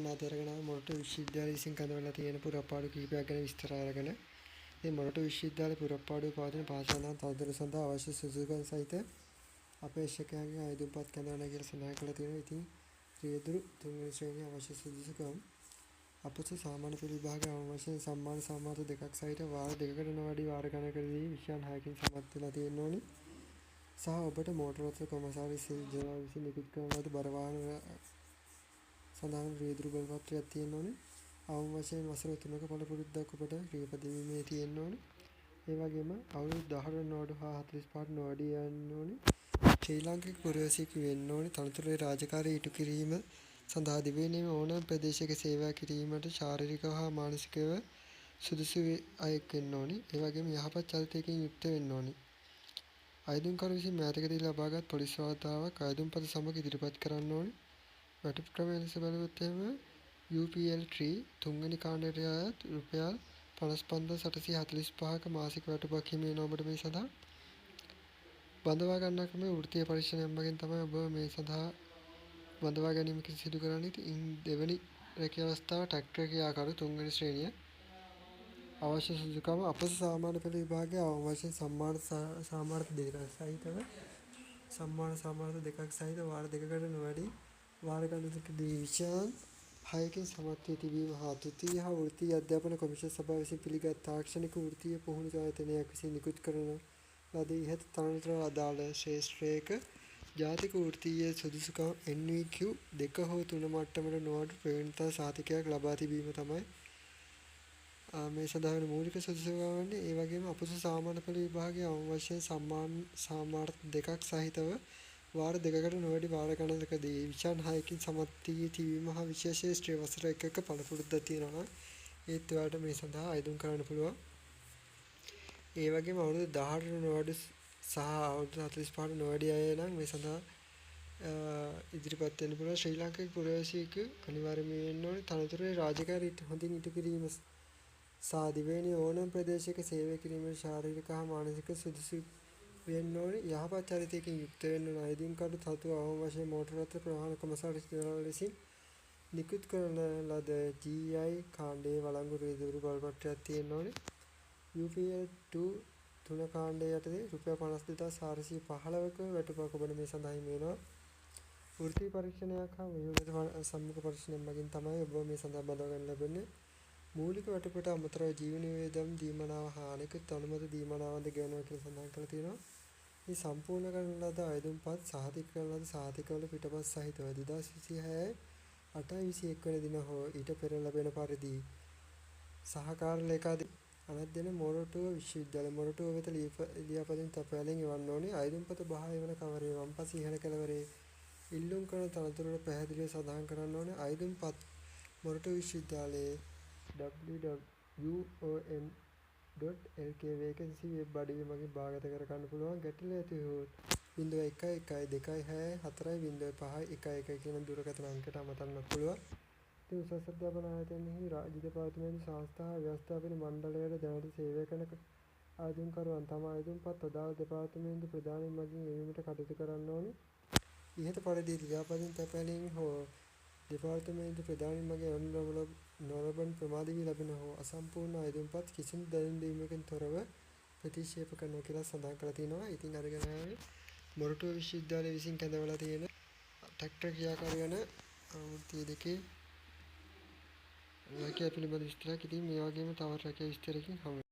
ගන්න අතරගෙන මොරටු විශ්වවිද්‍යාලය විසින් කැඳවලා තියෙන පුරප්පාඩු කිහිපයක් ගැන විස්තර අරගෙන මේ මොරටු විශ්වවිද්‍යාලයේ පුරප්පාඩුවේ පවතින පාසලෙන් තවදුරටත් සඳහා අවශ්‍ය සුදුසුකම් සහිත අපේක්ෂකයන්ගේ අයදුම්පත් කැඳවනවා කියලා සඳහන් කරලා තියෙනවා. ඉතින් රියදුරු තුන්වෙනි ශ්‍රේණිය අවශ්‍ය සුදුසුකම් අපොස සාමාන්‍ය පෙළ විභාගයේ අවශ්‍ය සම්මාන සාමාර්ථ දෙකක් සහිත වාර දෙකකට නොවැඩි වාර ගණනකදී විෂයන් 6කින් සමත් වෙලා තියෙන්න ඕනි. සහ ඔබට මෝටර රථ කොමසාරිස් ජනරාල් විසින් නිකුත් කරන ලද බර වාහන සඳහන් රියදුරු බලපත්‍රයක් තියෙන්න ඕනේ. අවම වශයෙන් වසර 3ක පළ පුරුද්දක් ඔබට ක්‍රියාපදිීමේ තියෙන්න ඕනේ. ඒ වගේම අවුරුදු 18 නොඅඩු හා 45ට නොවැඩි යන්න ඕනේ. ශ්‍රී ලාංකික පුරවැසියෙකු වෙන්න ඕනේ. තනතුරේ රාජකාරී ඉටු කිරීම සඳහා දිවයිනේ ඕනෑම ප්‍රදේශයක සේවය කිරීමට ශාරීරිකව හා මානසිකව සුදුසු අයෙක් වෙන්න ඕනේ. ඒ වගේම යහපත් චරිතයකින් යුක්ත වෙන්න ඕනේ. අයදුම්කරු විසින් මෑතකදී ලබාගත් පොලිස් වාර්තාවක් අයදුම්පත සමග ඉදිරිපත් කරන්න ඕනේ. වැටුප් ක්‍රමය ලෙස බලුවොත් එහෙම UPL3 තුන්වෙනි කාණ්ඩයට අයත් රුපියල් 55845ක මාසික වැටුපක් හිමි වෙන ඔබට මේ සඳහා බඳවා ගන්නා ක්‍රමය වෘත්තීය පරීක්ෂණයක් මගින් තමයි ඔබ මේ සඳහා බඳවා ගැනීම සිදු කරන්නේ. ඉන් දෙවැනි රැකියා අවස්ථාව ට්‍රැක්ටර් ක්‍රියාකරු තුන්වෙනි ශ්‍රේණිය අවශ්‍ය සුදුසුකම අපොස සාමාන්‍ය පෙළ විභාගයේ අවම වශයෙන් සම්මාන සාමාර්ථ දෙකක් සහිතව සම්මාන සාමාර්ථ දෙකක් සහිත වාර දෙකකට නොවැඩි වාර ගණනකදී විෂයන් 6කින් සමත් වී තිබීම හා තෘතීය හා වෘත්තීය අධ්‍යාපන කොමිෂන් සභාව විසින් පිළිගත් තාක්ෂණික වෘත්තීය පුහුණු ආයතනයක් විසින් නිකුත් කරන ලද ඉහත තනතුර අදාළ ශ්‍රේෂ්ඨයක ජාතික වෘත්තීය සුදුසුකම් NVQ 2 හෝ 3 මට්ටමට නොඅඩු ප්‍රවීණතා සහතිකයක් ලබා තිබීම තමයි මේ සඳහා වෙන මූලික සුදුසුකම් වන්නේ. ඒ වගේම අපොස සාමාන්‍ය පෙළ විභාගයේ අවම වශයෙන් සම්මාන සාමාර්ථ දෙකක් සහිතව වාර දෙකකට නොවැඩි වාර ගණනකදී විෂයන් 6කින් සමත් වී තිබීම හා විශේෂ ශ්‍රේෂ්ඨ වසර 1ක පළ පුරුද්දක් තියෙනවා නම් ඒත් ඔයාලට මේ සඳහා අයදුම් කරන්න පුළුවන්. ඒ වගේම අවුරුදු 18ට නොවැඩි සහ අවුරුදු 45ට නොවැඩි අය නම් මේ සඳහා ඉදිරිපත් වෙන්න පුළුවන්. ශ්‍රී ලාංකික පුරවැසියෙකු අනිවාර්යයෙන්ම වෙන්න ඕනේ. තනතුරේ රාජකාරී හොඳින් ඉටු කිරීම සහ දිවයිනේ ඕනෑම ප්‍රදේශයක සේවය කිරීමේ ශාරීරික හා මානසික සුදුසු වෙන්න ඕනේ. යහපත් චරිතයකින් යුක්ත වෙන්න ඕනේ. අයදුම්කරු තතු අවම වශයෙන් මෝටර රථ ප්‍රවාහන කොමසාරිස් ජනරාල් විසින් නිකුත් කරන ලද GI කාණ්ඩයේ වළංගු රියදුරු බලපත්‍රයක් තියෙන්න ඕනේ. UPL2 3 කාණ්ඩය යටතේ රුපියල් 52415ක වැටුපක් ඔබට මේ සඳහා හිමි වෙනවා. වෘත්තීය පරීක්ෂණයක් හා ව්‍යුහගත සම්මුඛ පරීක්ෂණයක් මගින් තමයි ඔබ මේ සඳහා බඳවා ගන්න ලැබෙන්නේ. මූලික වැටුපට අමතරව ජීවන වියදම් දීමනාව හා අනෙකුත් අනුමත දීමනාවන්ද ගෙවනවා කියලා සඳහන් කරලා තියෙනවා. මේ සම්පූර්ණ කරන ලද අයදුම්පත් සහතික කරන ලද සහතිකවල පිටපත් සහිතව 2026 8/21 වෙනි දින හෝ ඊට පෙර ලැබෙන පරිදි සහකාර ලේකාධිපති අනත් දෙන මොරටුව විශ්වවිද්‍යාලය මොරටුව වෙත ලියාපදිංචි තපෑලෙන් එවන්න ඕනේ. අයදුම්පත බහාය වන කවරේ වම්පස ඉහළ කෙළවරේ ඉල්ලුම් කරන තනතුරට පැහැදිලිව සඳහන් කරන්න ඕනේ. අයදුම්පත් මොරටුව විශ්වවිද්‍යාලයේ www.uom.lk vacancy web අඩවිය මගින් භාගත කර ගන්න පුළුවන්. ගැටලු ඇති වූත් 0112240511 කියන දුරකථන අංකයට අමතන්නත් පුළුවන්. ඉතින් උසස් අධ්‍යාපන ආයතනයෙහි රාජ්‍ය දෙපාර්තමේන්තු සංස්ථා හා ව්‍යවස්ථාපන මණ්ඩලයට දැනට සේවය කරන අයදුම්කරුවන් තම අයදුම්පත් අදාළ දෙපාර්තමේන්තු ප්‍රධානීන් මගින් එවීමට කටයුතු කරන්න ඕනේ. ඉහත පරිදි ලියාපදිංචි තැපෑලෙන් හෝ දෙපාර්තමේන්තු ප්‍රධානීන් මගින් එවනු නොලබන ප්‍රමාද වී ලැබෙන හෝ අසම්පූර්ණ අයදුම්පත් කිසිදු දැනුම් දීමකින් තොරව ප්‍රතික්ෂේප කරනවා කියලා සඳහන් කරලා තියෙනවා. ඉතින් අරගෙන ආවේ මොරටුව විශ්වවිද්‍යාලය විසින් කැඳවලා තියෙන ට්‍රැක්ටර් ක්‍රියාකාරී වන වෘත්තීය දෙකේ රැකියාව පිළිබඳ විස්තරයක්. ඉතින් මේ වගේම තවත් රැකියා විස්තරකින් හමු